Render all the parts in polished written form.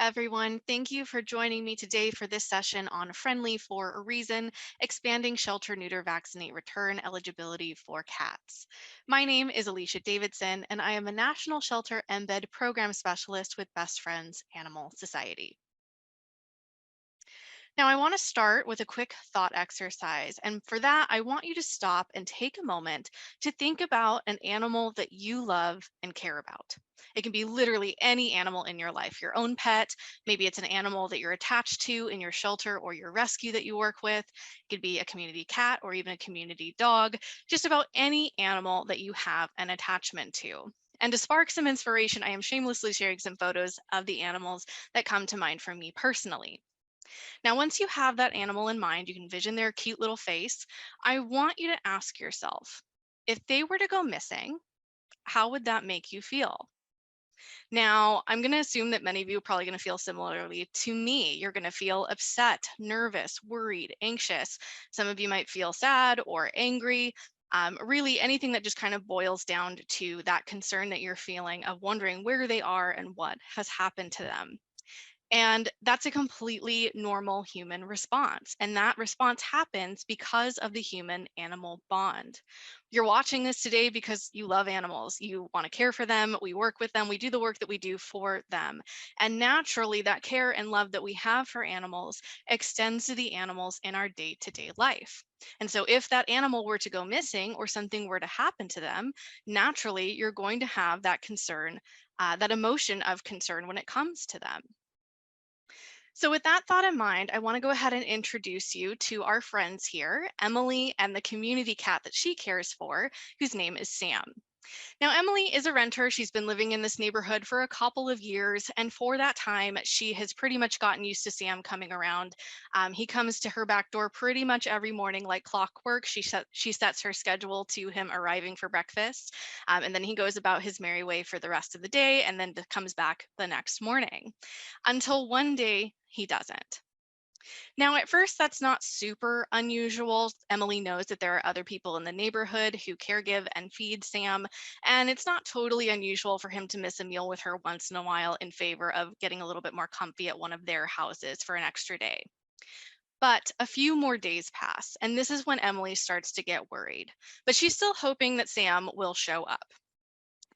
everyone. Thank you for joining me today for this session on Friendly for a Reason, expanding shelter, neuter, vaccinate, return eligibility for cats. My name is Alicia Davidson, and I am a National Shelter Embed Program Specialist with Best Friends Animal Society. Now, I want to start with a quick thought exercise. And for that, I want you to stop and take a moment to think about an animal that you love and care about. It can be literally any animal in your life, your own pet. Maybe it's an animal that you're attached to in your shelter or your rescue that you work with. It could be a community cat or even a community dog, just about any animal that you have an attachment to. And to spark some inspiration, I am shamelessly sharing some photos of the animals that come to mind for me personally. Now, once you have that animal in mind, you can envision their cute little face. I want you to ask yourself, if they were to go missing, how would that make you feel? Now, I'm going to assume that many of you are probably going to feel similarly to me. You're going to feel upset, nervous, worried, anxious. Some of you might feel sad or angry. Really, anything that just kind of boils down to that concern that you're feeling of wondering where they are and what has happened to them. And that's a completely normal human response. And that response happens because of the human animal bond. You're watching this today because you love animals. You want to care for them. We work with them. We do the work that we do for them. And naturally, that care and love that we have for animals extends to the animals in our day to day life. And so, if that animal were to go missing or something were to happen to them, naturally, you're going to have that concern, that emotion of concern when it comes to them. So with that thought in mind, I want to go ahead and introduce you to our friends here, Emily and the community cat that she cares for, whose name is Sam. Now, Emily is a renter. She's been living in this neighborhood for a couple of years. And for that time, she has pretty much gotten used to Sam coming around. He comes to her back door pretty much every morning like clockwork. She sets her schedule to him arriving for breakfast. And then he goes about his merry way for the rest of the day and then comes back the next morning until one day he doesn't. Now, at first, that's not super unusual. Emily knows that there are other people in the neighborhood who caregive and feed Sam, and it's not totally unusual for him to miss a meal with her once in a while in favor of getting a little bit more comfy at one of their houses for an extra day. But a few more days pass, and this is when Emily starts to get worried. But she's still hoping that Sam will show up.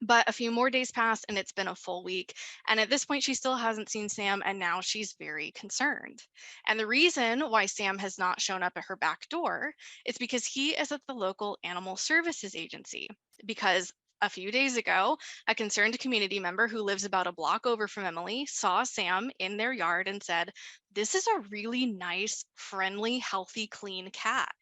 But a few more days pass and it's been a full week. And at this point, she still hasn't seen Sam. And now she's very concerned. And the reason why Sam has not shown up at her back door is because he is at the local animal services agency. Because a few days ago, a concerned community member who lives about a block over from Emily saw Sam in their yard and said, "This is a really nice, friendly, healthy, clean cat.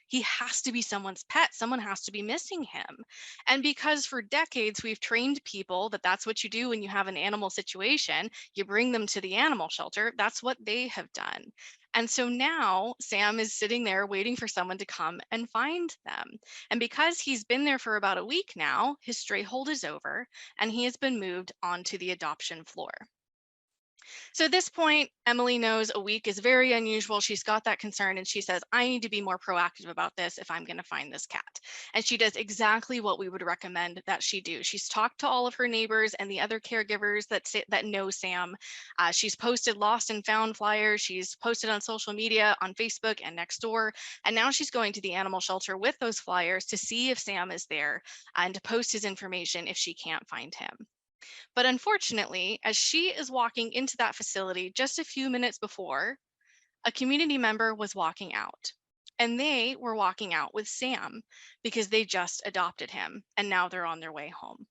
He has to be someone's pet. Someone has to be missing him." And because for decades we've trained people that that's what you do when you have an animal situation, you bring them to the animal shelter, that's what they have done. And so now Sam is sitting there waiting for someone to come and find them. And because he's been there for about a week now, his stray hold is over and he has been moved onto the adoption floor. So at this point, Emily knows a week is very unusual. She's got that concern and she says, "I need to be more proactive about this if I'm going to find this cat." And she does exactly what we would recommend that she do. She's talked to all of her neighbors and the other caregivers that know Sam. She's posted lost and found flyers. She's posted on social media, on Facebook and Nextdoor. And now she's going to the animal shelter with those flyers to see if Sam is there and to post his information if she can't find him. But unfortunately, as she is walking into that facility just a few minutes before, a community member was walking out. And they were walking out with Sam because they just adopted him and now they're on their way home.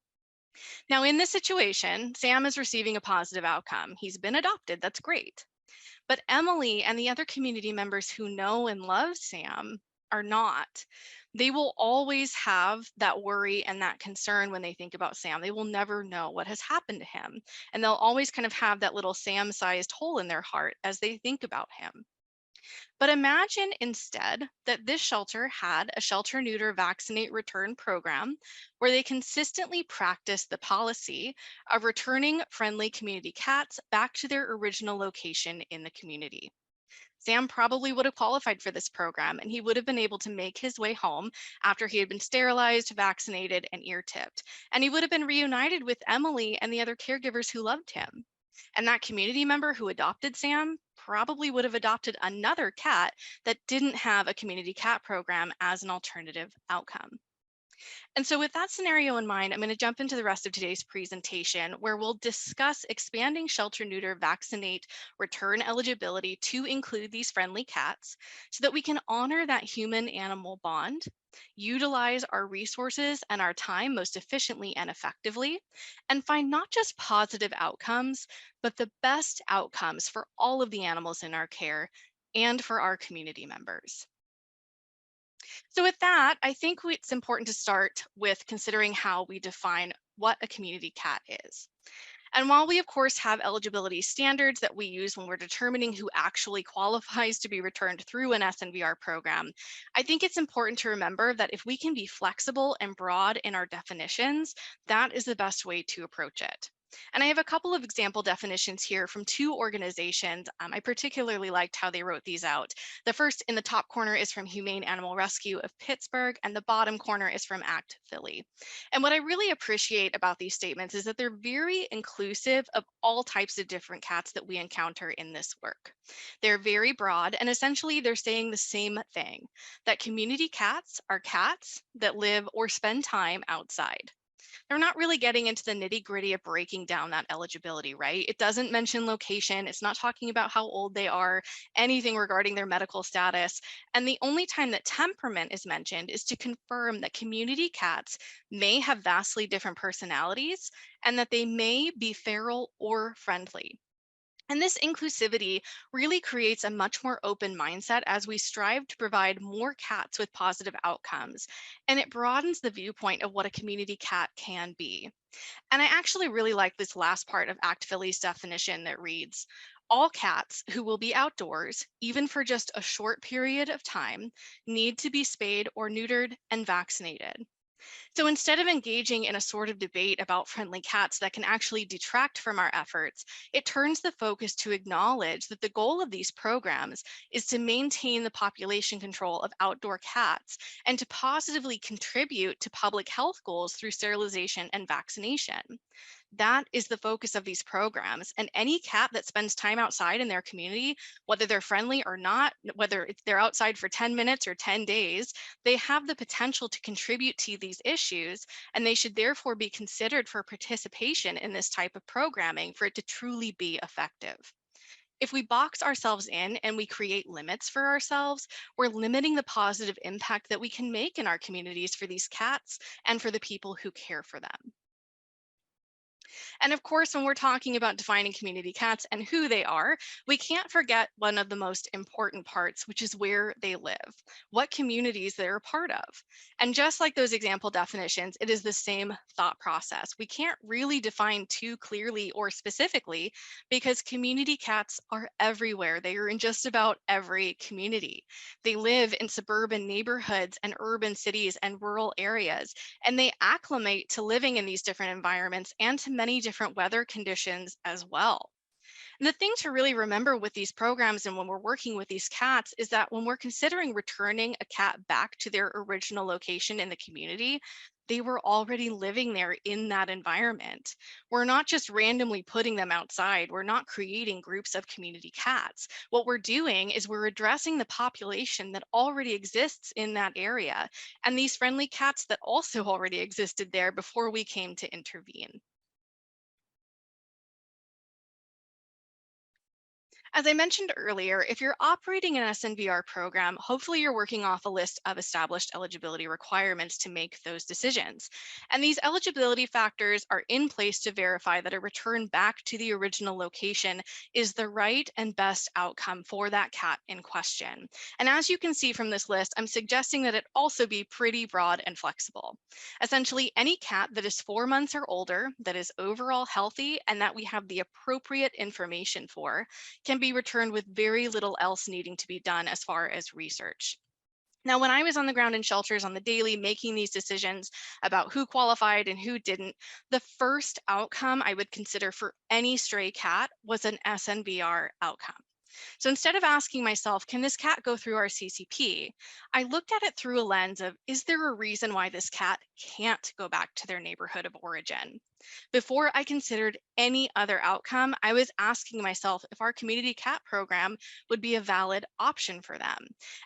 Now, in this situation, Sam is receiving a positive outcome. He's been adopted. That's great. But Emily and the other community members who know and love Sam are not. They will always have that worry and that concern when they think about Sam. They will never know what has happened to him. And they'll always kind of have that little Sam sized hole in their heart as they think about him. But imagine instead that this shelter had a shelter neuter vaccinate return program where they consistently practice the policy of returning friendly community cats back to their original location in the community. Sam probably would have qualified for this program and he would have been able to make his way home after he had been sterilized, vaccinated, and ear tipped. And he would have been reunited with Emily and the other caregivers who loved him. And that community member who adopted Sam probably would have adopted another cat that didn't have a community cat program as an alternative outcome. And so, with that scenario in mind, I'm going to jump into the rest of today's presentation where we'll discuss expanding shelter, neuter, vaccinate, return eligibility to include these friendly cats so that we can honor that human animal bond, utilize our resources and our time most efficiently and effectively, and find not just positive outcomes, but the best outcomes for all of the animals in our care and for our community members. So, with that, I think it's important to start with considering how we define what a community cat is. And while we, of course, have eligibility standards that we use when we're determining who actually qualifies to be returned through an SNVR program, I think it's important to remember that if we can be flexible and broad in our definitions, that is the best way to approach it. And I have a couple of example definitions here from two organizations. I particularly liked how they wrote these out. The first in the top corner is from Humane Animal Rescue of Pittsburgh, and the bottom corner is from ACT Philly. And what I really appreciate about these statements is that they're very inclusive of all types of different cats that we encounter in this work. They're very broad, and essentially they're saying the same thing, that community cats are cats that live or spend time outside. They're not really getting into the nitty gritty of breaking down that eligibility, right? It doesn't mention location. It's not talking about how old they are, anything regarding their medical status. And the only time that temperament is mentioned is to confirm that community cats may have vastly different personalities and that they may be feral or friendly. And this inclusivity really creates a much more open mindset as we strive to provide more cats with positive outcomes. And it broadens the viewpoint of what a community cat can be. And I actually really like this last part of ACT Philly's definition that reads, all cats who will be outdoors, even for just a short period of time, need to be spayed or neutered and vaccinated. So instead of engaging in a sort of debate about friendly cats that can actually detract from our efforts, it turns the focus to acknowledge that the goal of these programs is to maintain the population control of outdoor cats and to positively contribute to public health goals through sterilization and vaccination. That is the focus of these programs. And any cat that spends time outside in their community, whether they're friendly or not, whether they're outside for 10 minutes or 10 days, they have the potential to contribute to these issues. And they should therefore be considered for participation in this type of programming for it to truly be effective. If we box ourselves in and we create limits for ourselves, we're limiting the positive impact that we can make in our communities for these cats and for the people who care for them. And of course, when we're talking about defining community cats and who they are, we can't forget one of the most important parts, which is where they live, what communities they're a part of. And just like those example definitions, it is the same thought process. We can't really define too clearly or specifically because community cats are everywhere. They are in just about every community. They live in suburban neighborhoods and urban cities and rural areas, and they acclimate to living in these different environments and to many different weather conditions as well. And the thing to really remember with these programs and when we're working with these cats is that when we're considering returning a cat back to their original location in the community, they were already living there in that environment. We're not just randomly putting them outside. We're not creating groups of community cats. What we're doing is we're addressing the population that already exists in that area and these friendly cats that also already existed there before we came to intervene. As I mentioned earlier, if you're operating an SNVR program, hopefully you're working off a list of established eligibility requirements to make those decisions. And these eligibility factors are in place to verify that a return back to the original location is the right and best outcome for that cat in question. And as you can see from this list, I'm suggesting that it also be pretty broad and flexible. Essentially, any cat that is 4 months or older, that is overall healthy, and that we have the appropriate information for, can be returned with very little else needing to be done as far as research. Now, when I was on the ground in shelters on the daily making these decisions about who qualified and who didn't, the first outcome I would consider for any stray cat was an SNVR outcome. So instead of asking myself, can this cat go through our CCP? I looked at it through a lens of, is there a reason why this cat can't go back to their neighborhood of origin? Before I considered any other outcome, I was asking myself if our community cat program would be a valid option for them.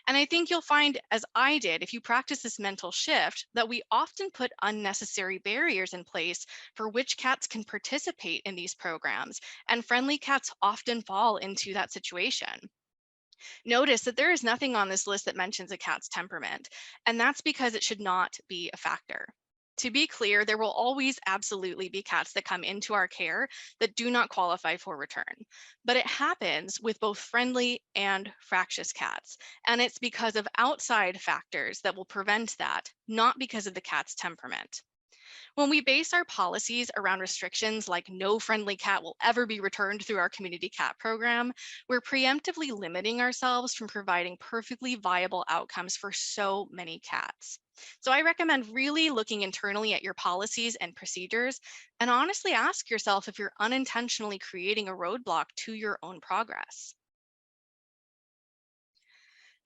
And I think you'll find, as I did, if you practice this mental shift, that we often put unnecessary barriers in place for which cats can participate in these programs. And friendly cats often fall into that situation. Notice that there is nothing on this list that mentions a cat's temperament, and that's because it should not be a factor. To be clear, there will always absolutely be cats that come into our care that do not qualify for return, but it happens with both friendly and fractious cats, and it's because of outside factors that will prevent that, not because of the cat's temperament. When we base our policies around restrictions like no friendly cat will ever be returned through our community cat program, we're preemptively limiting ourselves from providing perfectly viable outcomes for so many cats. So I recommend really looking internally at your policies and procedures and honestly ask yourself if you're unintentionally creating a roadblock to your own progress.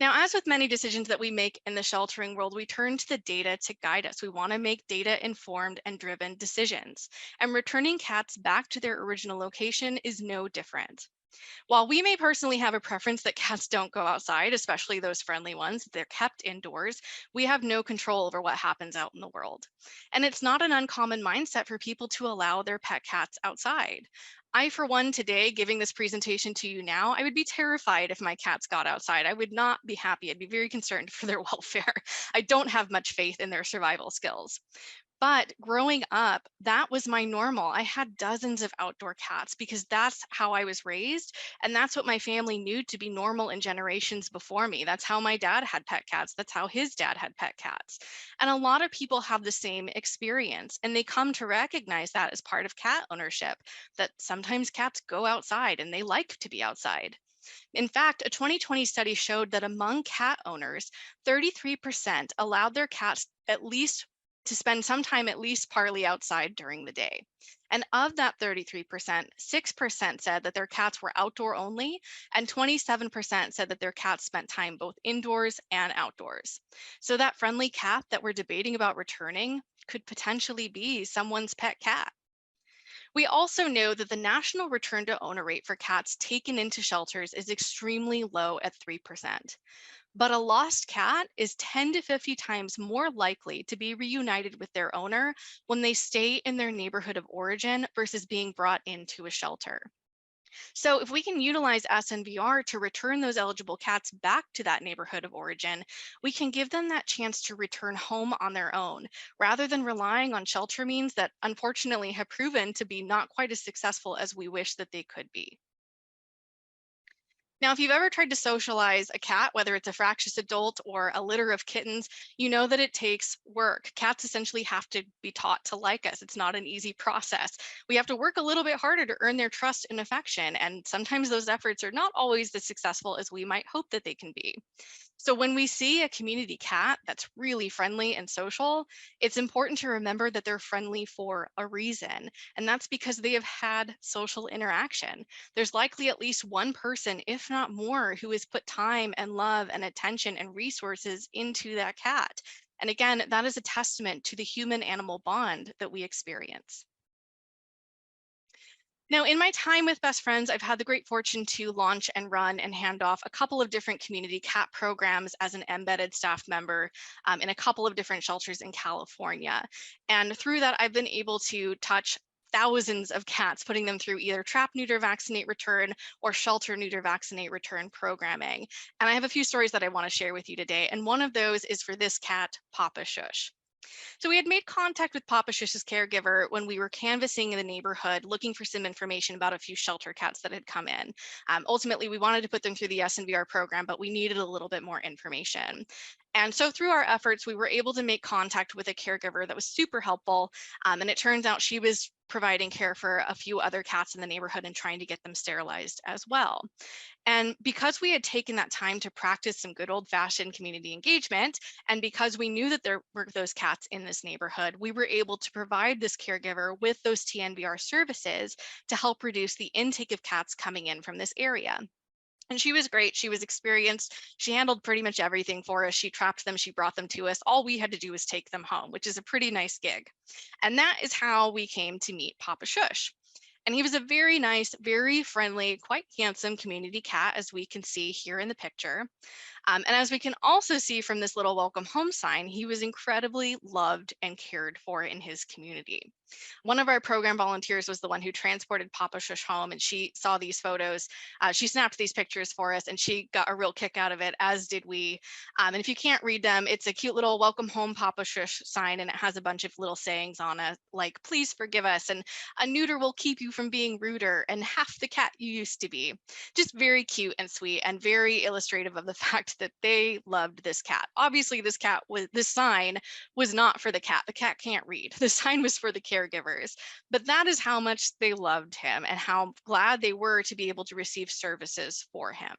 Now, as with many decisions that we make in the sheltering world, we turn to the data to guide us. We want to make data informed and driven decisions. And returning cats back to their original location is no different. While we may personally have a preference that cats don't go outside, especially those friendly ones, they're kept indoors, we have no control over what happens out in the world. And it's not an uncommon mindset for people to allow their pet cats outside. I, for one, today, giving this presentation to you now, I would be terrified if my cats got outside. I would not be happy. I'd be very concerned for their welfare. I don't have much faith in their survival skills. But growing up, that was my normal. I had dozens of outdoor cats because that's how I was raised. And that's what my family knew to be normal in generations before me. That's how my dad had pet cats. That's how his dad had pet cats. And a lot of people have the same experience. And they come to recognize that as part of cat ownership, that sometimes cats go outside and they like to be outside. In fact, a 2020 study showed that among cat owners, 33% allowed their cats at least to spend some time at least partly outside during the day. And of that 33%, 6% said that their cats were outdoor only, and 27% said that their cats spent time both indoors and outdoors. So that friendly cat that we're debating about returning could potentially be someone's pet cat. We also know that the national return to owner rate for cats taken into shelters is extremely low at 3%. But a lost cat is 10 to 50 times more likely to be reunited with their owner when they stay in their neighborhood of origin versus being brought into a shelter. So if we can utilize SNVR to return those eligible cats back to that neighborhood of origin, we can give them that chance to return home on their own, rather than relying on shelter means that unfortunately have proven to be not quite as successful as we wish that they could be. Now, if you've ever tried to socialize a cat, whether it's a fractious adult or a litter of kittens, you know that it takes work. Cats essentially have to be taught to like us. It's not an easy process. We have to work a little bit harder to earn their trust and affection. And sometimes those efforts are not always as successful as we might hope that they can be. So when we see a community cat that's really friendly and social, it's important to remember that they're friendly for a reason. And that's because they have had social interaction. There's likely at least one person, if not more, who has put time and love and attention and resources into that cat. And again, that is a testament to the human animal bond that we experience. Now, in my time with Best Friends, I've had the great fortune to launch and run and hand off a couple of different community cat programs as an embedded staff member in a couple of different shelters in California. And through that, I've been able to touch thousands of cats, putting them through either trap, neuter, vaccinate, return, or shelter, neuter, vaccinate, return programming. And I have a few stories that I want to share with you today. And one of those is for this cat, Papa Shush. So we had made contact with Papa Shush's caregiver when we were canvassing in the neighborhood, looking for some information about a few shelter cats that had come in. Ultimately, we wanted to put them through the SNVR program, but we needed a little bit more information. And so through our efforts, we were able to make contact with a caregiver that was super helpful. And it turns out she was providing care for a few other cats in the neighborhood and trying to get them sterilized as well. And because we had taken that time to practice some good old fashioned community engagement, and because we knew that there were those cats in this neighborhood, we were able to provide this caregiver with those TNVR services to help reduce the intake of cats coming in from this area. And she was great. She was experienced. She handled pretty much everything for us. She trapped them, she brought them to us. All we had to do was take them home, which is a pretty nice gig. And that is how we came to meet Papa Shush. And he was a very nice, very friendly, quite handsome community cat, as we can see here in the picture. And as we can also see from this little welcome home sign, he was incredibly loved and cared for in his community. One of our program volunteers was the one who transported Papa Shush home, and she saw these photos. She snapped these pictures for us, and she got a real kick out of it, as did we. And if you can't read them, it's a cute little welcome home Papa Shush sign, and it has a bunch of little sayings on it, like "Please forgive us," and "A neuter will keep you from being ruder," and "Half the cat you used to be." Just very cute and sweet, and very illustrative of the fact that they loved this cat. Obviously, this sign was not for the cat. The cat can't read. The sign was for the caregivers. But that is how much they loved him and how glad they were to be able to receive services for him.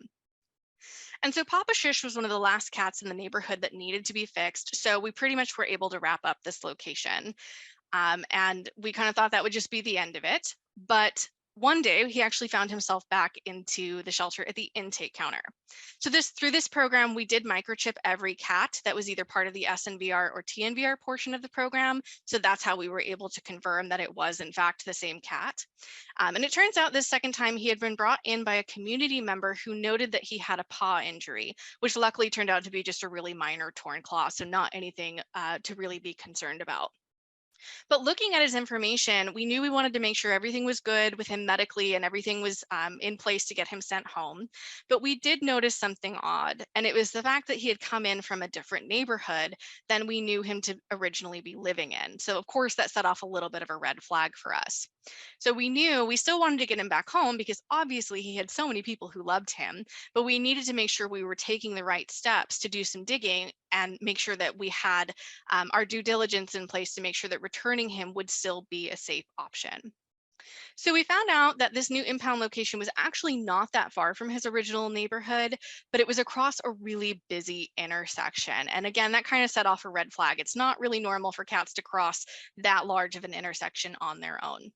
And so Papa Shish was one of the last cats in the neighborhood that needed to be fixed. So we pretty much were able to wrap up this location. And we kind of thought that would just be the end of it. But one day he actually found himself back into the shelter at the intake counter. So through this program, we did microchip every cat that was either part of the SNVR or TNVR portion of the program. So that's how we were able to confirm that it was in fact the same cat. And it turns out this second time he had been brought in by a community member who noted that he had a paw injury, which luckily turned out to be just a really minor torn claw. So not anything to really be concerned about. But looking at his information, we knew we wanted to make sure everything was good with him medically and everything was in place to get him sent home. But we did notice something odd, and it was the fact that he had come in from a different neighborhood than we knew him to originally be living in. So, of course, that set off a little bit of a red flag for us. So we knew we still wanted to get him back home because obviously he had so many people who loved him, but we needed to make sure we were taking the right steps to do some digging and make sure that we had our due diligence in place to make sure that returning him would still be a safe option. So we found out that this new impound location was actually not that far from his original neighborhood, but it was across a really busy intersection. And again, that kind of set off a red flag. It's not really normal for cats to cross that large of an intersection on their own.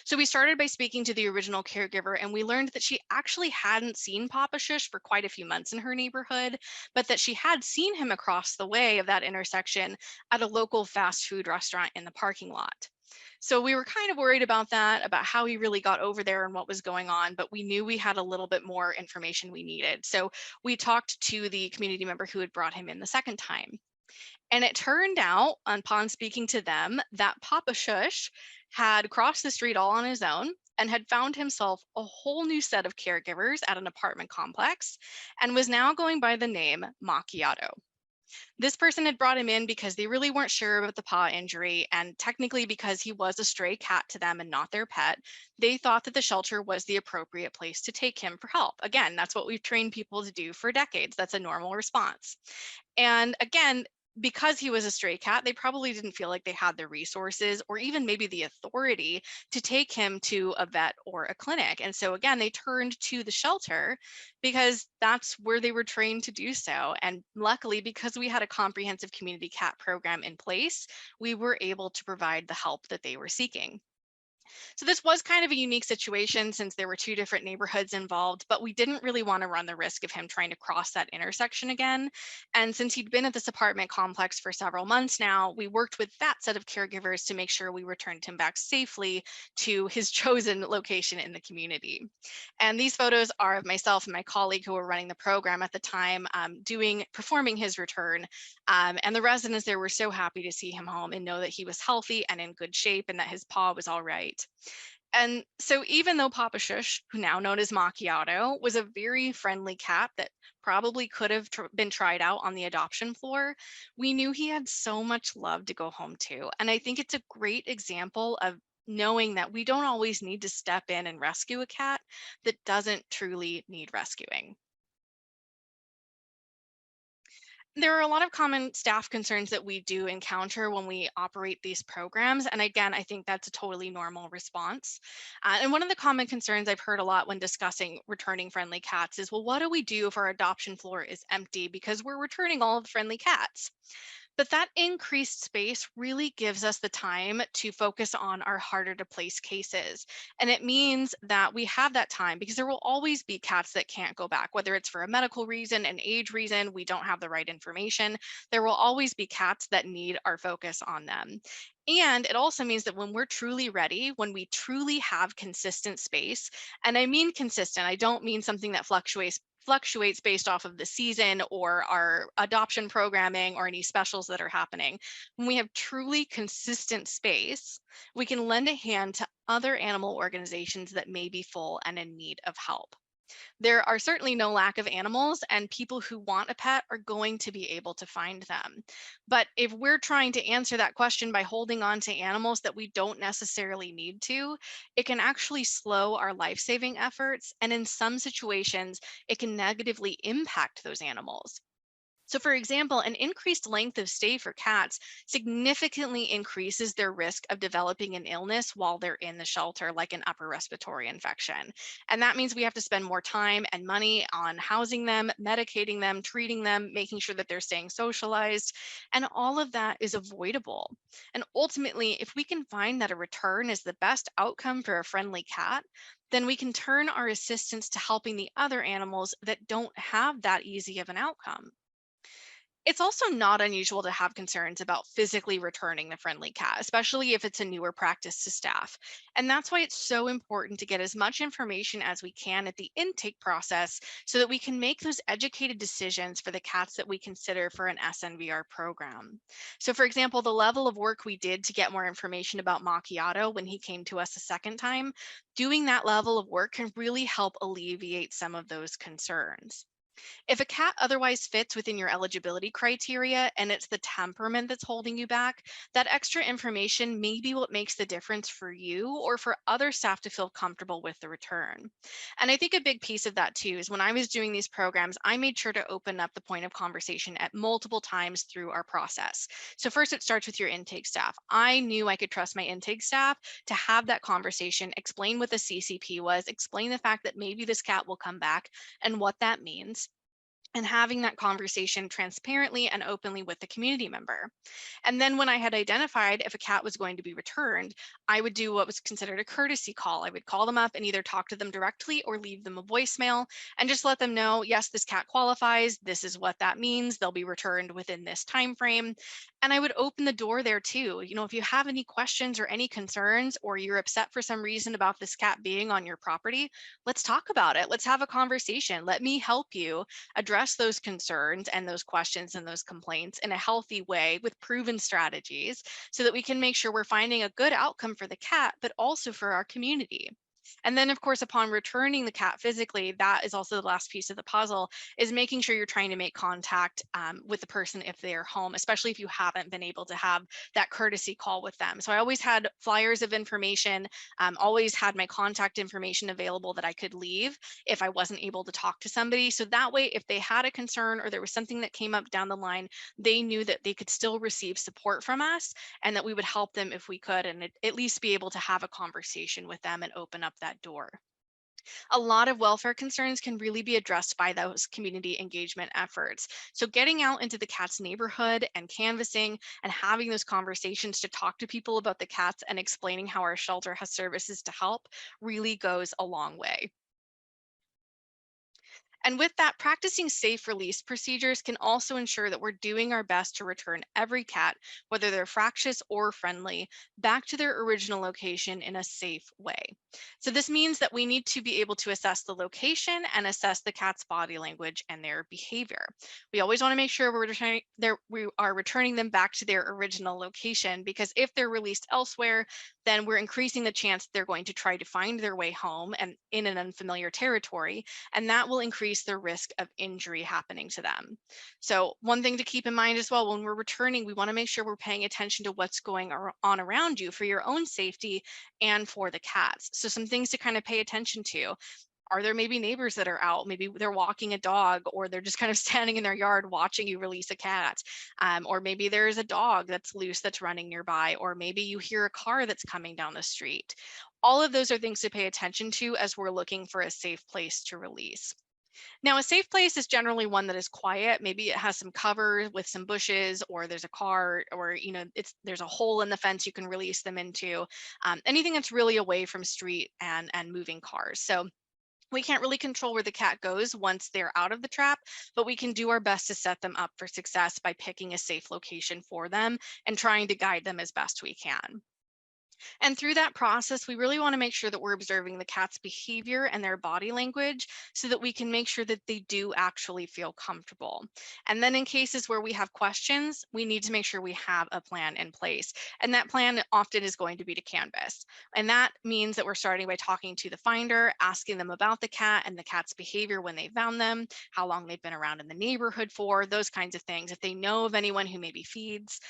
So we started by speaking to the original caregiver, and we learned that she actually hadn't seen Papa Shush for quite a few months in her neighborhood, but that she had seen him across the way of that intersection at a local fast food restaurant in the parking lot. So we were kind of worried about that, about how he really got over there and what was going on, but we knew we had a little bit more information we needed. So we talked to the community member who had brought him in the second time. And it turned out, upon speaking to them, that Papa Shush had crossed the street all on his own and had found himself a whole new set of caregivers at an apartment complex and was now going by the name Macchiato. This person had brought him in because they really weren't sure about the paw injury, and technically because he was a stray cat to them and not their pet, they thought that the shelter was the appropriate place to take him for help. Again, that's what we've trained people to do for decades. That's a normal response. And again, because he was a stray cat, they probably didn't feel like they had the resources or even maybe the authority to take him to a vet or a clinic. And so, again, they turned to the shelter because that's where they were trained to do so. And luckily, because we had a comprehensive community cat program in place, we were able to provide the help that they were seeking. So this was kind of a unique situation since there were two different neighborhoods involved, but we didn't really want to run the risk of him trying to cross that intersection again. And since he'd been at this apartment complex for several months now, we worked with that set of caregivers to make sure we returned him back safely to his chosen location in the community. And these photos are of myself and my colleague who were running the program at the time, performing his return. And the residents there were so happy to see him home and know that he was healthy and in good shape and that his paw was all right. And so even though Papa Shush, who now known as Macchiato, was a very friendly cat that probably could have been tried out on the adoption floor, we knew he had so much love to go home to. And I think it's a great example of knowing that we don't always need to step in and rescue a cat that doesn't truly need rescuing. There are a lot of common staff concerns that we do encounter when we operate these programs. And again, I think that's a totally normal response. And one of the common concerns I've heard a lot when discussing returning friendly cats is, well, what do we do if our adoption floor is empty because we're returning all of the friendly cats? But that increased space really gives us the time to focus on our harder to place cases. And it means that we have that time because there will always be cats that can't go back, whether it's for a medical reason, an age reason, we don't have the right information. There will always be cats that need our focus on them. And it also means that when we're truly ready, when we truly have consistent space, and I mean consistent, I don't mean something that fluctuates based off of the season or our adoption programming or any specials that are happening. When we have truly consistent space, we can lend a hand to other animal organizations that may be full and in need of help. There are certainly no lack of animals, and people who want a pet are going to be able to find them. But if we're trying to answer that question by holding on to animals that we don't necessarily need to, it can actually slow our life saving efforts. And in some situations, it can negatively impact those animals. So, for example, an increased length of stay for cats significantly increases their risk of developing an illness while they're in the shelter, like an upper respiratory infection. And that means we have to spend more time and money on housing them, medicating them, treating them, making sure that they're staying socialized. And all of that is avoidable. And ultimately, if we can find that a return is the best outcome for a friendly cat, then we can turn our assistance to helping the other animals that don't have that easy of an outcome. It's also not unusual to have concerns about physically returning the friendly cat, especially if it's a newer practice to staff. And that's why it's so important to get as much information as we can at the intake process so that we can make those educated decisions for the cats that we consider for an SNVR program. So, for example, the level of work we did to get more information about Macchiato when he came to us a second time, doing that level of work can really help alleviate some of those concerns. If a cat otherwise fits within your eligibility criteria and it's the temperament that's holding you back, that extra information may be what makes the difference for you or for other staff to feel comfortable with the return. And I think a big piece of that too is when I was doing these programs, I made sure to open up the point of conversation at multiple times through our process. So first it starts with your intake staff. I knew I could trust my intake staff to have that conversation, explain what the CCP was, explain the fact that maybe this cat will come back and what that means, and having that conversation transparently and openly with the community member. And then when I had identified if a cat was going to be returned, I would do what was considered a courtesy call. I would call them up and either talk to them directly or leave them a voicemail and just let them know, yes, this cat qualifies. This is what that means. They'll be returned within this time frame. And I would open the door there too. You know, if you have any questions or any concerns, or you're upset for some reason about this cat being on your property, let's talk about it. Let's have a conversation. Let me help you address those concerns and those questions and those complaints in a healthy way with proven strategies so that we can make sure we're finding a good outcome for the cat, but also for our community. And then, of course, upon returning the cat physically, that is also the last piece of the puzzle, is making sure you're trying to make contact with the person if they're home, especially if you haven't been able to have that courtesy call with them. So I always had flyers of information, always had my contact information available that I could leave if I wasn't able to talk to somebody. So that way, if they had a concern or there was something that came up down the line, they knew that they could still receive support from us and that we would help them if we could, and at least be able to have a conversation with them and open up that door. A lot of welfare concerns can really be addressed by those community engagement efforts. So getting out into the cat's neighborhood and canvassing and having those conversations to talk to people about the cats and explaining how our shelter has services to help really goes a long way. And with that, practicing safe release procedures can also ensure that we're doing our best to return every cat, whether they're fractious or friendly, back to their original location in a safe way. So this means that we need to be able to assess the location and assess the cat's body language and their behavior. We always want to make sure we are returning them back to their original location, because if they're released elsewhere, then we're increasing the chance they're going to try to find their way home and in an unfamiliar territory, and that will increase the risk of injury happening to them. So one thing to keep in mind as well, when we're returning, we want to make sure we're paying attention to what's going on around you for your own safety and for the cats. So some things to kind of pay attention to. Are there maybe neighbors that are out? Maybe they're walking a dog, or they're just kind of standing in their yard watching you release a cat. Or maybe there's a dog that's loose that's running nearby, or maybe you hear a car that's coming down the street. All of those are things to pay attention to as we're looking for a safe place to release. Now, a safe place is generally one that is quiet. Maybe it has some cover with some bushes, or there's a car, or there's a hole in the fence you can release them into. Anything that's really away from street and moving cars. So we can't really control where the cat goes once they're out of the trap, but we can do our best to set them up for success by picking a safe location for them and trying to guide them as best we can. And through that process, we really want to make sure that we're observing the cat's behavior and their body language so that we can make sure that they do actually feel comfortable. And then in cases where we have questions, we need to make sure we have a plan in place. And that plan often is going to be to canvas. And that means that we're starting by talking to the finder, asking them about the cat and the cat's behavior when they found them, how long they've been around in the neighborhood for, those kinds of things. If they know of anyone who maybe feeds,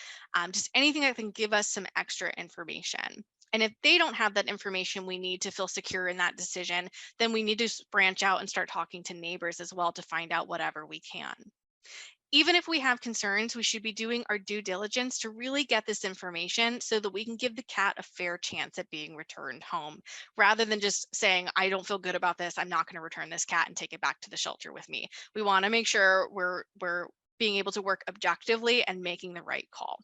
just anything that can give us some extra information. And if they don't have that information we need to feel secure in that decision, then we need to branch out and start talking to neighbors as well to find out whatever we can. Even if we have concerns, we should be doing our due diligence to really get this information so that we can give the cat a fair chance at being returned home, rather than just saying, I don't feel good about this, I'm not going to return this cat and take it back to the shelter with me. We want to make sure we're being able to work objectively and making the right call.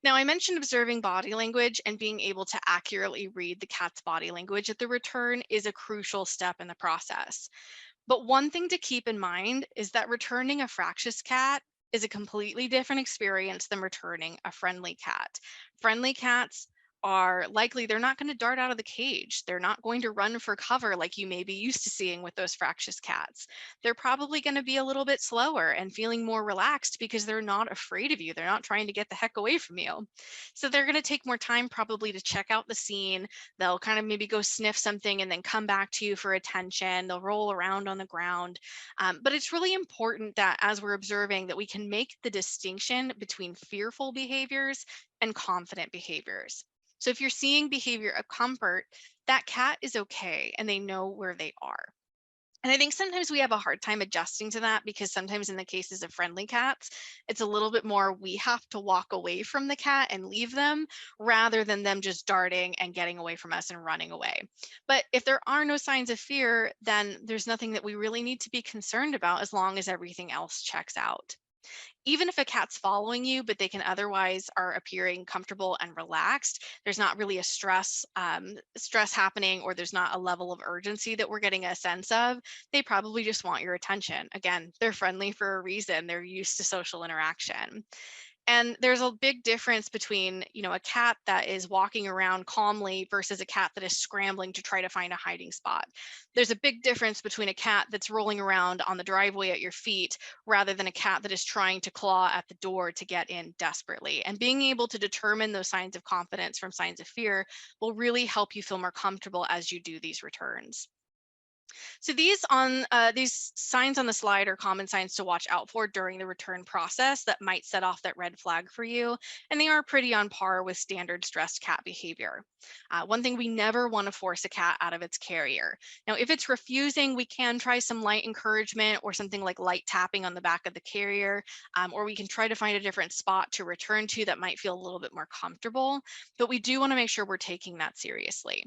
Now, I mentioned observing body language, and being able to accurately read the cat's body language at the return is a crucial step in the process. But one thing to keep in mind is that returning a fractious cat is a completely different experience than returning a friendly cat. Friendly cats are likely, they're not going to dart out of the cage. They're not going to run for cover like you may be used to seeing with those fractious cats. They're probably going to be a little bit slower and feeling more relaxed because they're not afraid of you. They're not trying to get the heck away from you. So they're going to take more time probably to check out the scene. They'll kind of maybe go sniff something and then come back to you for attention. They'll roll around on the ground. But it's really important that as we're observing that we can make the distinction between fearful behaviors and confident behaviors. So if you're seeing behavior of comfort, that cat is okay and they know where they are. And I think sometimes we have a hard time adjusting to that because sometimes in the cases of friendly cats, it's a little bit more we have to walk away from the cat and leave them rather than them just darting and getting away from us and running away. But if there are no signs of fear, then there's nothing that we really need to be concerned about as long as everything else checks out. Even if a cat's following you, but they can otherwise are appearing comfortable and relaxed, there's not really a stress happening, or there's not a level of urgency that we're getting a sense of. They probably just want your attention. Again, they're friendly for a reason. They're used to social interaction. And there's a big difference between, a cat that is walking around calmly versus a cat that is scrambling to try to find a hiding spot. There's a big difference between a cat that's rolling around on the driveway at your feet rather than a cat that is trying to claw at the door to get in desperately. And being able to determine those signs of confidence from signs of fear will really help you feel more comfortable as you do these returns. So these signs on the slide are common signs to watch out for during the return process that might set off that red flag for you, and they are pretty on par with standard stressed cat behavior. One thing, we never want to force a cat out of its carrier. Now, if it's refusing, we can try some light encouragement or something like light tapping on the back of the carrier, or we can try to find a different spot to return to that might feel a little bit more comfortable. But we do want to make sure we're taking that seriously.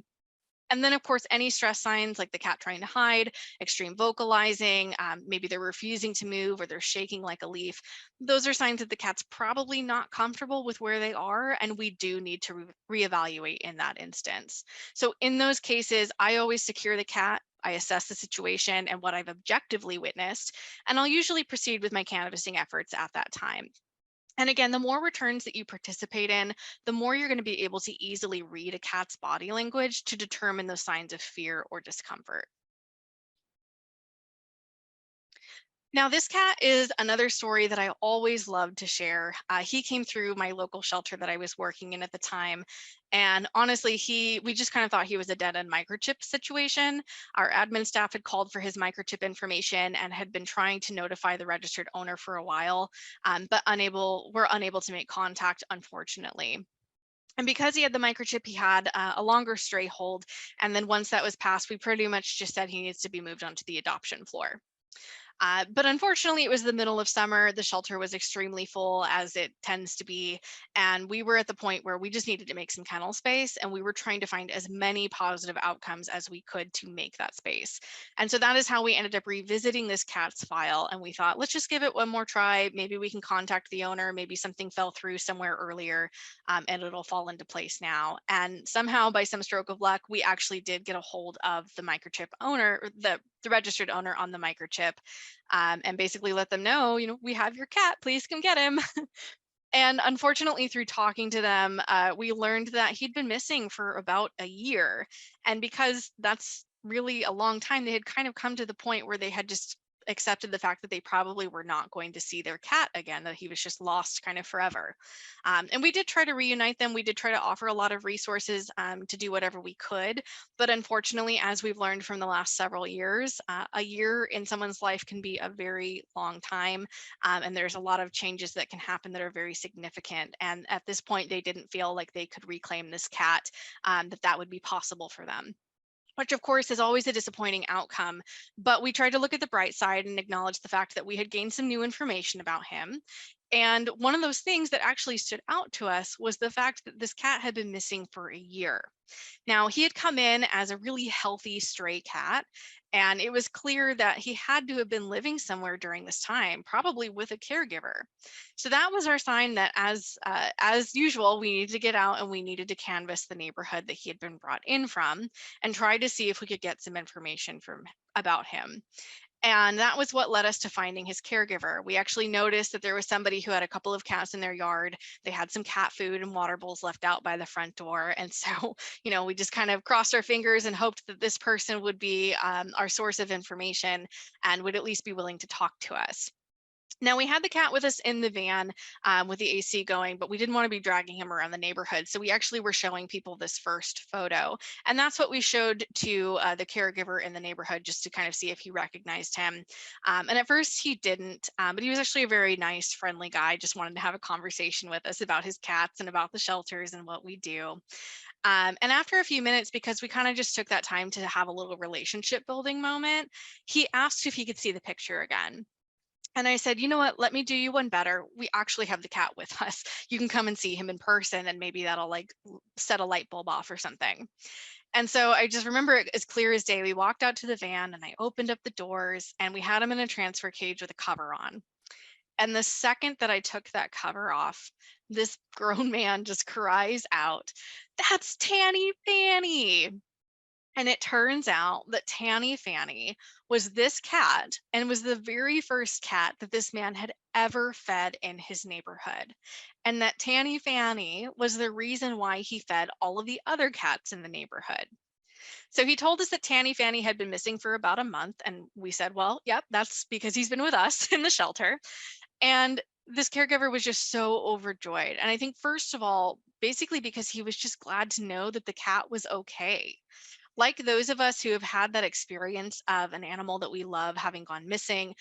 And then, of course, any stress signs like the cat trying to hide, extreme vocalizing, maybe they're refusing to move or they're shaking like a leaf. Those are signs that the cat's probably not comfortable with where they are, and we do need to reevaluate in that instance. So in those cases, I always secure the cat. I assess the situation and what I've objectively witnessed, and I'll usually proceed with my canvassing efforts at that time. And again, the more returns that you participate in, the more you're going to be able to easily read a cat's body language to determine those signs of fear or discomfort. Now, this cat is another story that I always love to share. He came through my local shelter that I was working in at the time. And honestly, we just kind of thought he was a dead end microchip situation. Our admin staff had called for his microchip information and had been trying to notify the registered owner for a while, but were unable to make contact, unfortunately. And because he had the microchip, he had a longer stray hold. And then once that was passed, we pretty much just said he needs to be moved onto the adoption floor. But unfortunately, it was the middle of summer. The shelter was extremely full, as it tends to be. And we were at the point where we just needed to make some kennel space. And we were trying to find as many positive outcomes as we could to make that space. And so that is how we ended up revisiting this cat's file. And we thought, let's just give it one more try. Maybe we can contact the owner. Maybe something fell through somewhere earlier, and it'll fall into place now. And somehow, by some stroke of luck, we actually did get a hold of the microchip owner, or the registered owner on the microchip, and basically let them know, we have your cat, please come get him. And unfortunately, through talking to them, we learned that he'd been missing for about a year. And because that's really a long time, they had kind of come to the point where they had just accepted the fact that they probably were not going to see their cat again, that he was just lost kind of forever. And we did try to reunite them. We did try to offer a lot of resources, to do whatever we could. But unfortunately, as we've learned from the last several years, a year in someone's life can be a very long time. And there's a lot of changes that can happen that are very significant. And at this point, they didn't feel like they could reclaim this cat, that would be possible for them, which of course is always a disappointing outcome. But we tried to look at the bright side and acknowledge the fact that we had gained some new information about him. And one of those things that actually stood out to us was the fact that this cat had been missing for a year. Now, he had come in as a really healthy stray cat, and it was clear that he had to have been living somewhere during this time, probably with a caregiver. So that was our sign that, as usual, we needed to get out and we needed to canvass the neighborhood that he had been brought in from, and try to see if we could get some information from about him. And that was what led us to finding his caregiver. We actually noticed that there was somebody who had a couple of cats in their yard. They had some cat food and water bowls left out by the front door. And so, we just kind of crossed our fingers and hoped that this person would be, our source of information and would at least be willing to talk to us. Now, we had the cat with us in the van, with the AC going, but we didn't want to be dragging him around the neighborhood. So we actually were showing people this first photo. And that's what we showed to, the caregiver in the neighborhood, just to kind of see if he recognized him. And at first he didn't, but he was actually a very nice, friendly guy, just wanted to have a conversation with us about his cats and about the shelters and what we do. And after a few minutes, because we kind of just took that time to have a little relationship building moment, he asked if he could see the picture again. And I said, you know what, let me do you one better. We actually have the cat with us. You can come and see him in person, and maybe that'll like set a light bulb off or something. And so I just remember it as clear as day. We walked out to the van and I opened up the doors and we had him in a transfer cage with a cover on. And the second that I took that cover off, this grown man just cries out, "That's Tanny Fanny." And it turns out that Tanny Fanny was this cat, and was the very first cat that this man had ever fed in his neighborhood. And that Tanny Fanny was the reason why he fed all of the other cats in the neighborhood. So he told us that Tanny Fanny had been missing for about a month. And we said, well, yep, that's because he's been with us in the shelter. And this caregiver was just so overjoyed. And I think, first of all, basically because he was just glad to know that the cat was okay. Like those of us who have had that experience of an animal that we love having gone missing,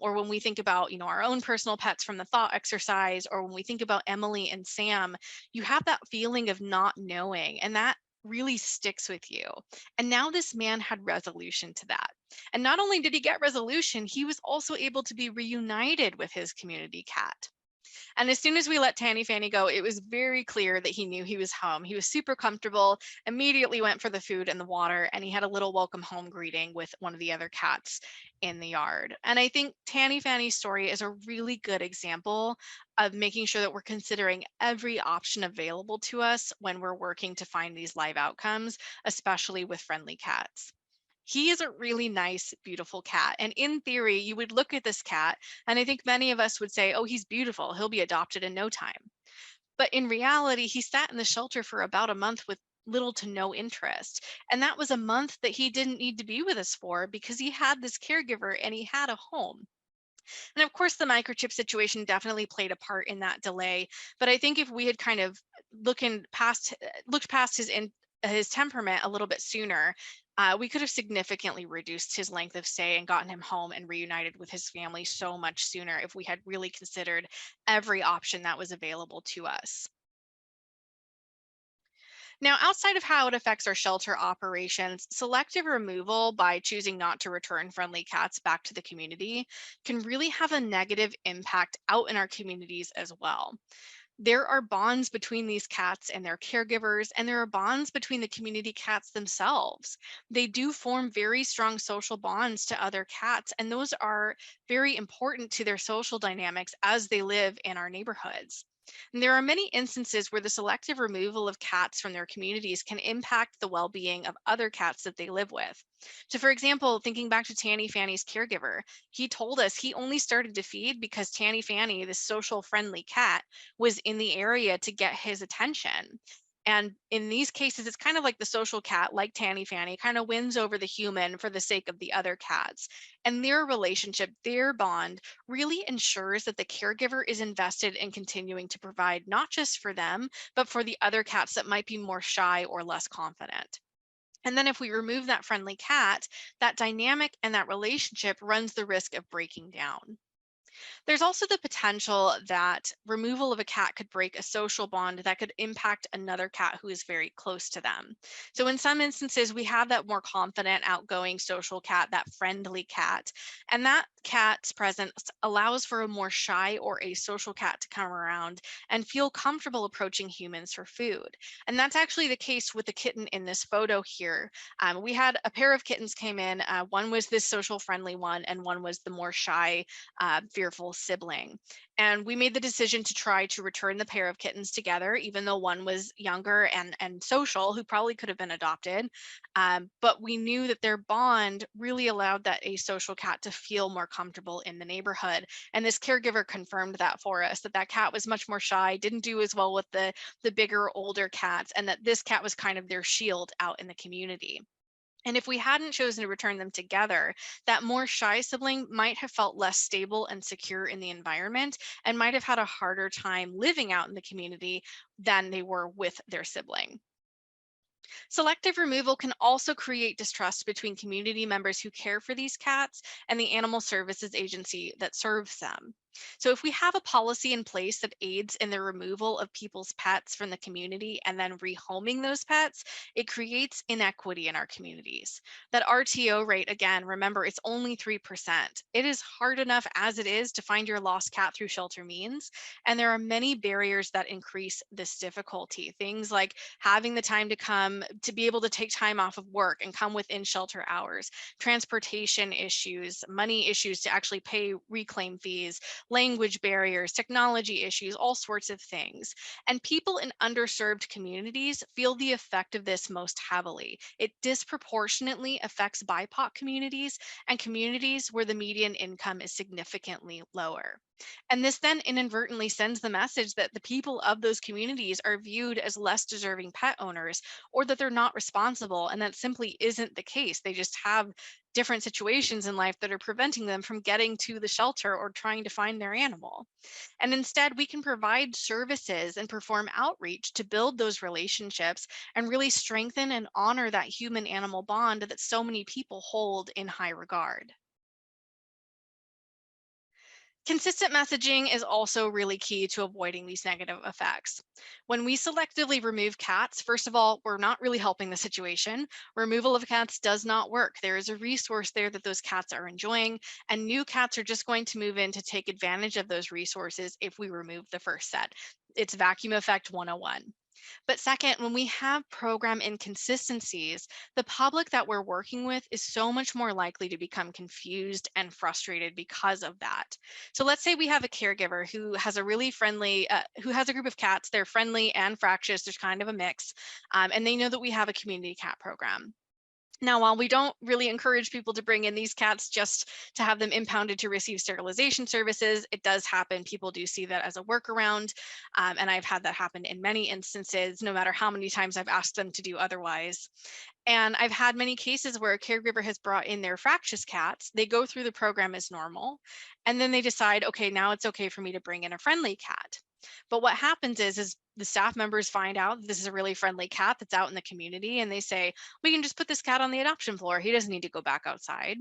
or when we think about, our own personal pets from the thought exercise, or when we think about Emily and Sam, you have that feeling of not knowing, and that really sticks with you. And now this man had resolution to that. And not only did he get resolution, he was also able to be reunited with his community cat. And as soon as we let Tanny Fanny go, it was very clear that he knew he was home. He was super comfortable, immediately went for the food and the water, and he had a little welcome home greeting with one of the other cats in the yard. And I think Tanny Fanny's story is a really good example of making sure that we're considering every option available to us when we're working to find these live outcomes, especially with friendly cats. He is a really nice, beautiful cat. And in theory, you would look at this cat, and I think many of us would say, oh, he's beautiful. He'll be adopted in no time. But in reality, he sat in the shelter for about a month with little to no interest. And that was a month that he didn't need to be with us for, because he had this caregiver and he had a home. And of course, the microchip situation definitely played a part in that delay. But I think if we had kind of looked past his temperament a little bit sooner, we could have significantly reduced his length of stay and gotten him home and reunited with his family so much sooner, if we had really considered every option that was available to us. Now, outside of how it affects our shelter operations, selective removal by choosing not to return friendly cats back to the community can really have a negative impact out in our communities as well. There are bonds between these cats and their caregivers, and there are bonds between the community cats themselves. They do form very strong social bonds to other cats, and those are very important to their social dynamics as they live in our neighborhoods. And there are many instances where the selective removal of cats from their communities can impact the well being of other cats that they live with. So, for example, thinking back to Tanny Fanny's caregiver, he told us he only started to feed because Tanny Fanny, this social friendly cat, was in the area to get his attention. And in these cases, it's kind of like the social cat, like Tanny Fanny, kind of wins over the human for the sake of the other cats. And their relationship, their bond, really ensures that the caregiver is invested in continuing to provide not just for them, but for the other cats that might be more shy or less confident. And then if we remove that friendly cat, that dynamic and that relationship runs the risk of breaking down. There's also the potential that removal of a cat could break a social bond that could impact another cat who is very close to them. So, in some instances, we have that more confident, outgoing social cat, that friendly cat, and that cat's presence allows for a more shy or asocial cat to come around and feel comfortable approaching humans for food. And that's actually the case with the kitten in this photo here. We had a pair of kittens came in. One was this social friendly one, and one was the more shy fearful sibling. And we made the decision to try to return the pair of kittens together, even though one was younger and social, who probably could have been adopted. But we knew that their bond really allowed that asocial cat to feel more comfortable in the neighborhood. And this caregiver confirmed that for us, that that cat was much more shy, didn't do as well with the bigger, older cats, and that this cat was kind of their shield out in the community. And if we hadn't chosen to return them together, that more shy sibling might have felt less stable and secure in the environment and might have had a harder time living out in the community than they were with their sibling. Selective removal can also create distrust between community members who care for these cats and the animal services agency that serves them. So, if we have a policy in place that aids in the removal of people's pets from the community and then rehoming those pets, it creates inequity in our communities. That RTO rate, again, remember, it's only 3%. It is hard enough as it is to find your lost cat through shelter means. And there are many barriers that increase this difficulty. Things like having the time to come to be able to take time off of work and come within shelter hours, transportation issues, money issues to actually pay reclaim fees, language barriers, technology issues, all sorts of things. And people in underserved communities feel the effect of this most heavily. It disproportionately affects BIPOC communities and communities where the median income is significantly lower. And this then inadvertently sends the message that the people of those communities are viewed as less deserving pet owners, or that they're not responsible. And that simply isn't the case. They just have different situations in life that are preventing them from getting to the shelter or trying to find their animal. And instead, we can provide services and perform outreach to build those relationships and really strengthen and honor that human animal bond that so many people hold in high regard. Consistent messaging is also really key to avoiding these negative effects. When we selectively remove cats, first of all, we're not really helping the situation. Removal of cats does not work. There is a resource there that those cats are enjoying, and new cats are just going to move in to take advantage of those resources if we remove the first set. It's vacuum effect 101. But second, when we have program inconsistencies, the public that we're working with is so much more likely to become confused and frustrated because of that. So let's say we have a caregiver who has a really friendly, who has a group of cats. They're friendly and fractious. There's kind of a mix, and they know that we have a community cat program. Now, while we don't really encourage people to bring in these cats just to have them impounded to receive sterilization services, it does happen. People do see that as a workaround. And I've had that happen in many instances, no matter how many times I've asked them to do otherwise. And I've had many cases where a caregiver has brought in their fractious cats. They go through the program as normal, and then they decide, okay, now it's okay for me to bring in a friendly cat. But what happens is the staff members find out this is a really friendly cat that's out in the community, and they say, we can just put this cat on the adoption floor. He doesn't need to go back outside.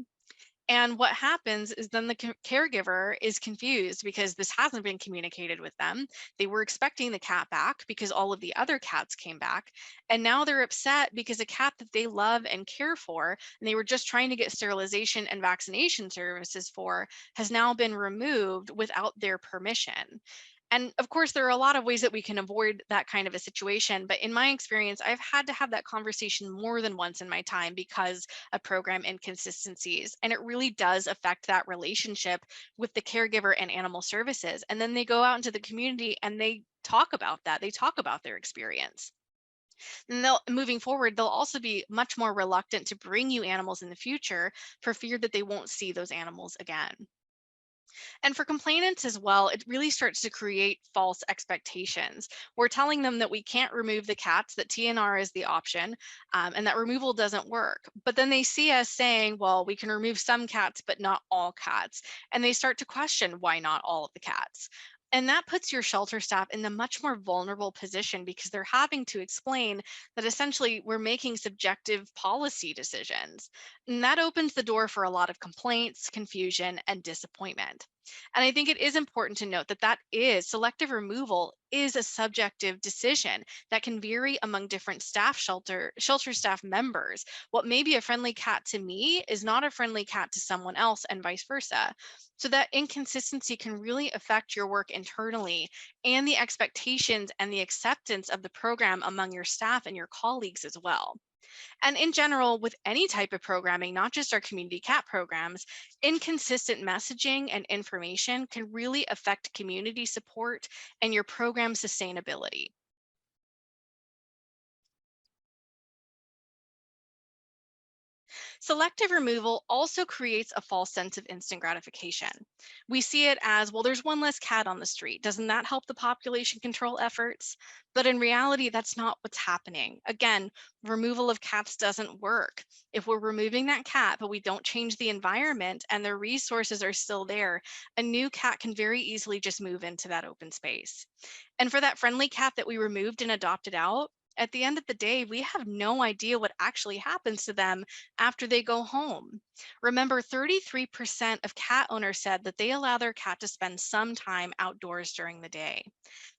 And what happens is then the caregiver is confused because this hasn't been communicated with them. They were expecting the cat back because all of the other cats came back. And now they're upset because a cat that they love and care for, and they were just trying to get sterilization and vaccination services for, has now been removed without their permission. And of course, there are a lot of ways that we can avoid that kind of a situation. But in my experience, I've had to have that conversation more than once in my time because of program inconsistencies. And it really does affect that relationship with the caregiver and animal services. And then they go out into the community and they talk about that. They talk about their experience. And they'll moving forward, they'll also be much more reluctant to bring you animals in the future for fear that they won't see those animals again. And for complainants as well, it really starts to create false expectations. We're telling them that we can't remove the cats, that TNR is the option, and that removal doesn't work. But then they see us saying, well, we can remove some cats, but not all cats. And they start to question why not all of the cats. And that puts your shelter staff in a much more vulnerable position because they're having to explain that essentially we're making subjective policy decisions. And that opens the door for a lot of complaints, confusion, and disappointment. And I think it is important to note that selective removal is a subjective decision that can vary among different shelter staff members. What may be a friendly cat to me is not a friendly cat to someone else, and vice versa. So that inconsistency can really affect your work internally and the expectations and the acceptance of the program among your staff and your colleagues as well. And in general, with any type of programming, not just our community cat programs, inconsistent messaging and information can really affect community support and your program sustainability. Selective removal also creates a false sense of instant gratification. We see it as, well, there's one less cat on the street. Doesn't that help the population control efforts? But in reality, that's not what's happening. Again, removal of cats doesn't work. If we're removing that cat, but we don't change the environment and the resources are still there, a new cat can very easily just move into that open space. And for that friendly cat that we removed and adopted out, at the end of the day, we have no idea what actually happens to them after they go home. Remember, 33% of cat owners said that they allow their cat to spend some time outdoors during the day.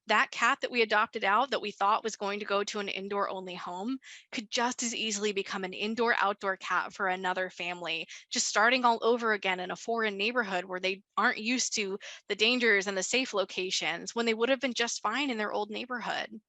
That cat that we adopted out that we thought was going to go to an indoor only home could just as easily become an indoor outdoor cat for another family, just starting all over again in a foreign neighborhood where they aren't used to the dangers and the safe locations when they would have been just fine in their old neighborhood.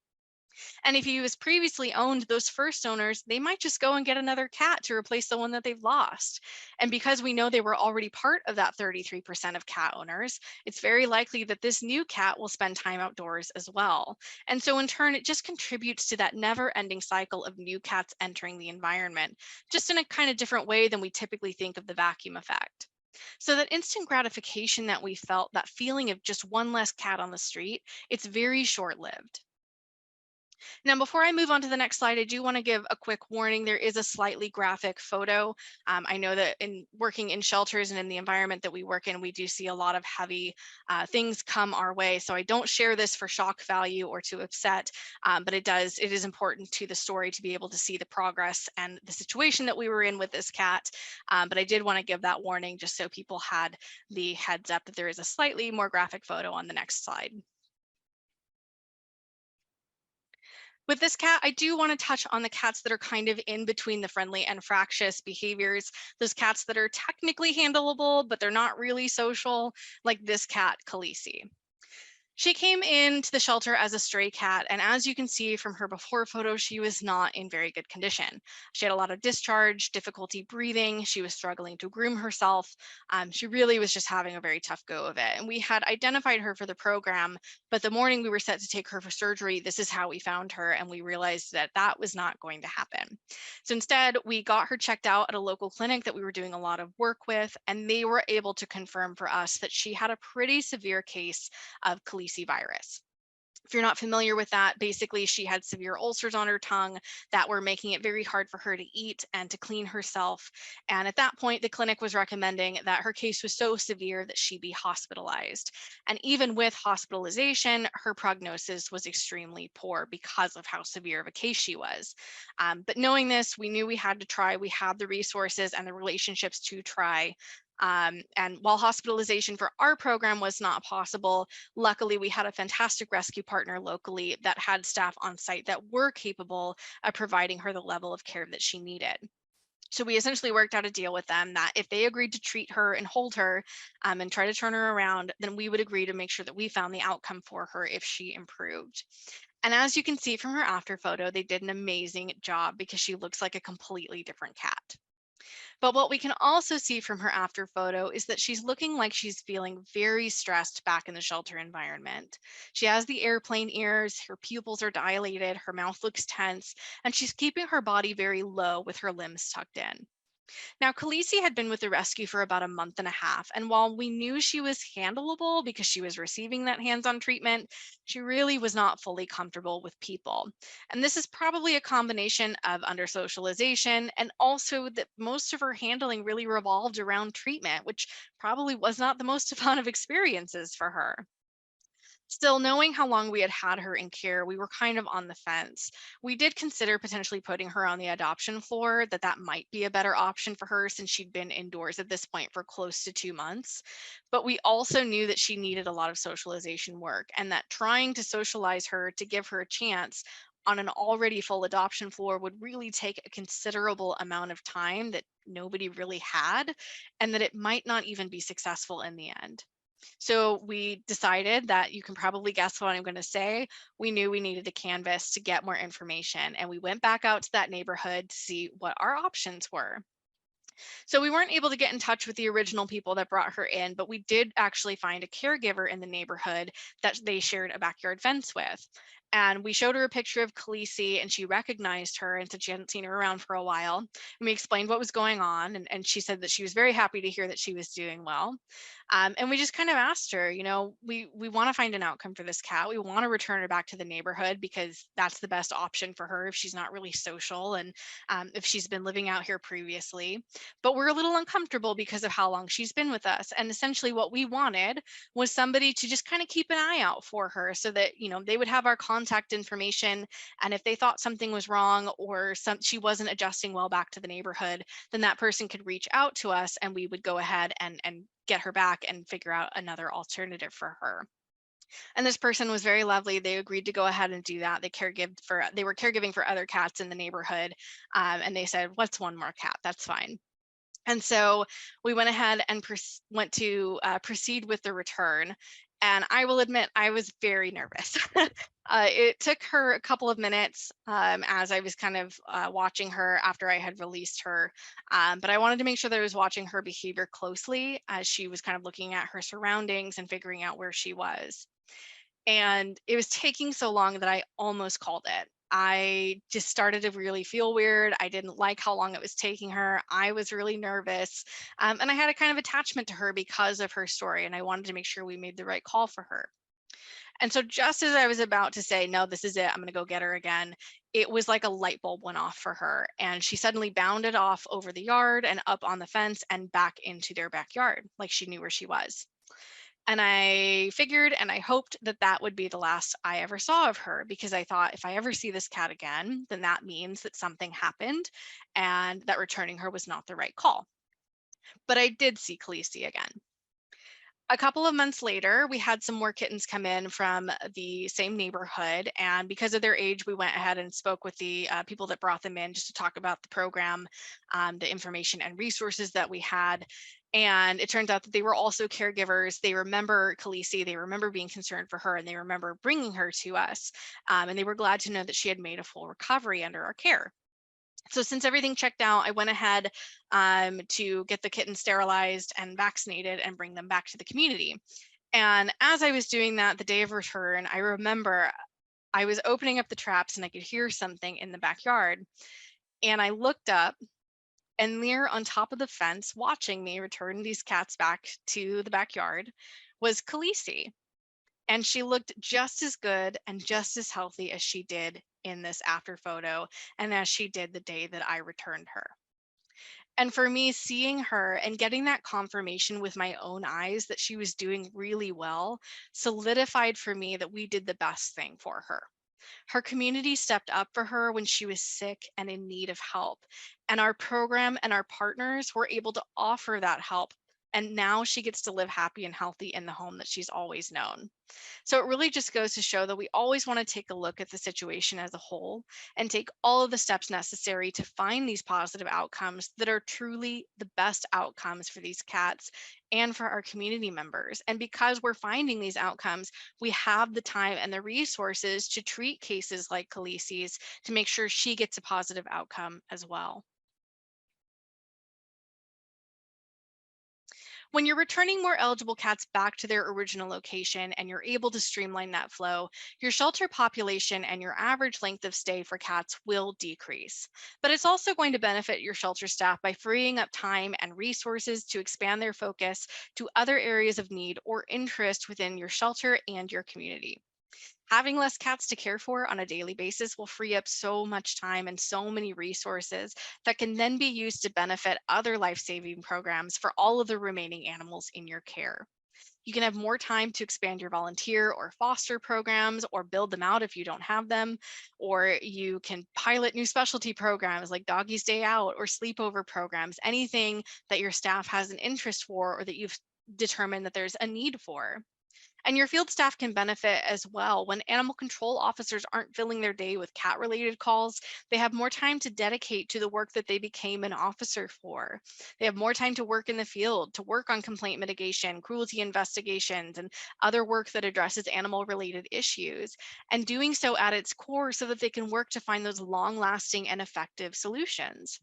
And if he was previously owned, those first owners, they might just go and get another cat to replace the one that they've lost. And because we know they were already part of that 33% of cat owners, it's very likely that this new cat will spend time outdoors as well. And so in turn, it just contributes to that never ending cycle of new cats entering the environment, just in a kind of different way than we typically think of the vacuum effect. So that instant gratification that we felt, that feeling of just one less cat on the street, it's very short lived. Now, before I move on to the next slide, I do want to give a quick warning. There is a slightly graphic photo. I know that in working in shelters and in the environment that we work in, we do see a lot of heavy things come our way. So I don't share this for shock value or to upset, but it is important to the story to be able to see the progress and the situation that we were in with this cat. But I did want to give that warning just so people had the heads up that there is a slightly more graphic photo on the next slide. With this cat, I do want to touch on the cats that are kind of in between the friendly and fractious behaviors. Those cats that are technically handleable, but they're not really social, like this cat, Khaleesi. She came into the shelter as a stray cat, and as you can see from her before photo, she was not in very good condition. She had a lot of discharge, difficulty breathing, she was struggling to groom herself. She really was just having a very tough go of it. And we had identified her for the program, but the morning we were set to take her for surgery, this is how we found her, and we realized that that was not going to happen. So instead, we got her checked out at a local clinic that we were doing a lot of work with, and they were able to confirm for us that she had a pretty severe case of Khaleesi virus. If you're not familiar with that, basically she had severe ulcers on her tongue that were making it very hard for her to eat and to clean herself. And at that point, the clinic was recommending that her case was so severe that she be hospitalized. And even with hospitalization, her prognosis was extremely poor because of how severe of a case she was. But knowing this, we knew we had to try. We had the resources and the relationships to try. And while hospitalization for our program was not possible, luckily we had a fantastic rescue partner locally that had staff on site that were capable of providing her the level of care that she needed. So we essentially worked out a deal with them that if they agreed to treat her and hold her and try to turn her around, then we would agree to make sure that we found the outcome for her if she improved. And as you can see from her after photo, they did an amazing job because she looks like a completely different cat. But what we can also see from her after photo is that she's looking like she's feeling very stressed back in the shelter environment. She has the airplane ears, her pupils are dilated, her mouth looks tense, and she's keeping her body very low with her limbs tucked in. Now, Khaleesi had been with the rescue for about a month and a half, and while we knew she was handleable because she was receiving that hands-on treatment, she really was not fully comfortable with people. And this is probably a combination of under socialization and also that most of her handling really revolved around treatment, which probably was not the most fun of experiences for her. Still, knowing how long we had had her in care, we were kind of on the fence. We did consider potentially putting her on the adoption floor, that might be a better option for her since she'd been indoors at this point for close to 2 months. But we also knew that she needed a lot of socialization work and that trying to socialize her to give her a chance on an already full adoption floor would really take a considerable amount of time that nobody really had, and that it might not even be successful in the end. So we decided that, you can probably guess what I'm going to say. We knew we needed a canvas to get more information, and we went back out to that neighborhood to see what our options were. So we weren't able to get in touch with the original people that brought her in, but we did actually find a caregiver in the neighborhood that they shared a backyard fence with. And we showed her a picture of Khaleesi and she recognized her and said she hadn't seen her around for a while. And we explained what was going on. And she said that she was very happy to hear that she was doing well. And we just kind of asked her, we want to find an outcome for this cat. We want to return her back to the neighborhood because that's the best option for her if she's not really social and if she's been living out here previously, but we're a little uncomfortable because of how long she's been with us. And essentially, what we wanted was somebody to just kind of keep an eye out for her so that, they would have our contact information. And if they thought something was wrong or she wasn't adjusting well back to the neighborhood, then that person could reach out to us and we would go ahead and get her back and figure out another alternative for her. And this person was very lovely. They agreed to go ahead and do that. They were caregiving for other cats in the neighborhood. And they said, what's one more cat? That's fine. And so we went ahead and went to proceed with the return. And I will admit, I was very nervous. It took her a couple of minutes as I was kind of watching her after I had released her. But I wanted to make sure that I was watching her behavior closely as she was kind of looking at her surroundings and figuring out where she was. And it was taking so long that I almost called it. I just started to really feel weird. I didn't like how long it was taking her. I was really nervous. And I had a kind of attachment to her because of her story. And I wanted to make sure we made the right call for her. And so, just as I was about to say, no, this is it, I'm going to go get her again, it was like a light bulb went off for her. And she suddenly bounded off over the yard and up on the fence and back into their backyard, like she knew where she was. And I figured and I hoped that that would be the last I ever saw of her because I thought if I ever see this cat again, then that means that something happened and that returning her was not the right call. But I did see Khaleesi again. A couple of months later, we had some more kittens come in from the same neighborhood. And because of their age, we went ahead and spoke with the people that brought them in just to talk about the program, the information and resources that we had. And it turns out that they were also caregivers. They remember Khaleesi, they remember being concerned for her, and they remember bringing her to us. And they were glad to know that she had made a full recovery under our care. So since everything checked out, I went ahead to get the kittens sterilized and vaccinated and bring them back to the community. And as I was doing that the day of return, I remember I was opening up the traps and I could hear something in the backyard. And I looked up, and there on top of the fence, watching me return these cats back to the backyard, was Khaleesi. And she looked just as good and just as healthy as she did in this after photo and as she did the day that I returned her. And for me, seeing her and getting that confirmation with my own eyes that she was doing really well solidified for me that we did the best thing for her. Her community stepped up for her when she was sick and in need of help. And our program and our partners were able to offer that help And now she gets to live happy and healthy in the home that she's always known. So it really just goes to show that we always want to take a look at the situation as a whole and take all of the steps necessary to find these positive outcomes that are truly the best outcomes for these cats and for our community members. And because we're finding these outcomes, we have the time and the resources to treat cases like Khaleesi's to make sure she gets a positive outcome as well. When you're returning more eligible cats back to their original location and you're able to streamline that flow, your shelter population and your average length of stay for cats will decrease. But it's also going to benefit your shelter staff by freeing up time and resources to expand their focus to other areas of need or interest within your shelter and your community. Having less cats to care for on a daily basis will free up so much time and so many resources that can then be used to benefit other life saving programs for all of the remaining animals in your care. You can have more time to expand your volunteer or foster programs or build them out if you don't have them. Or you can pilot new specialty programs like Doggy's Day Out or sleepover programs, anything that your staff has an interest for or that you've determined that there's a need for. And your field staff can benefit as well. When animal control officers aren't filling their day with cat related calls, they have more time to dedicate to the work that they became an officer for. They have more time to work in the field, to work on complaint mitigation, cruelty investigations, and other work that addresses animal related issues. And doing so at its core so that they can work to find those long lasting and effective solutions.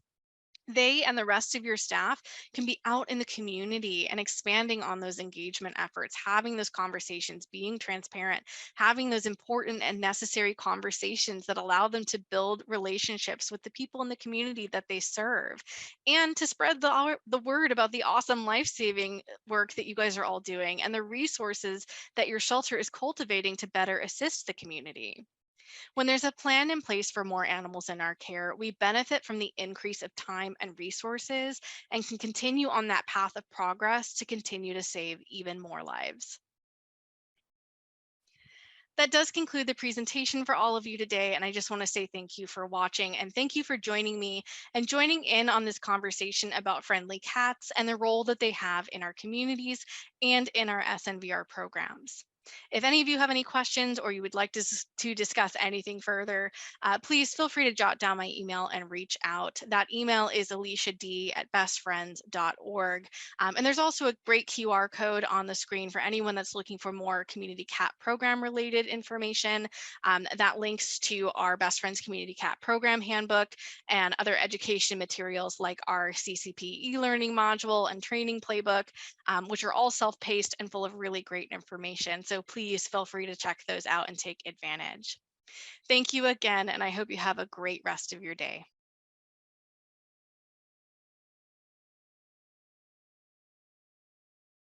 They and the rest of your staff can be out in the community and expanding on those engagement efforts, having those conversations, being transparent, having those important and necessary conversations that allow them to build relationships with the people in the community that they serve, and to spread the word about the awesome life-saving work that you guys are all doing and the resources that your shelter is cultivating to better assist the community. When there's a plan in place for more animals in our care, we benefit from the increase of time and resources and can continue on that path of progress to continue to save even more lives. That does conclude the presentation for all of you today. And I just want to say thank you for watching and thank you for joining me and joining in on this conversation about friendly cats and the role that they have in our communities and in our SNVR programs. If any of you have any questions or you would like to discuss anything further, please feel free to jot down my email and reach out. That email is aliciad@bestfriends.org. And there's also a great QR code on the screen for anyone that's looking for more community cat program related information. That links to our Best Friends Community Cat Program Handbook and other education materials like our CCP e-learning module and training playbook, which are all self-paced and full of really great information. So please feel free to check those out and take advantage. Thank you again, and I hope you have a great rest of your day.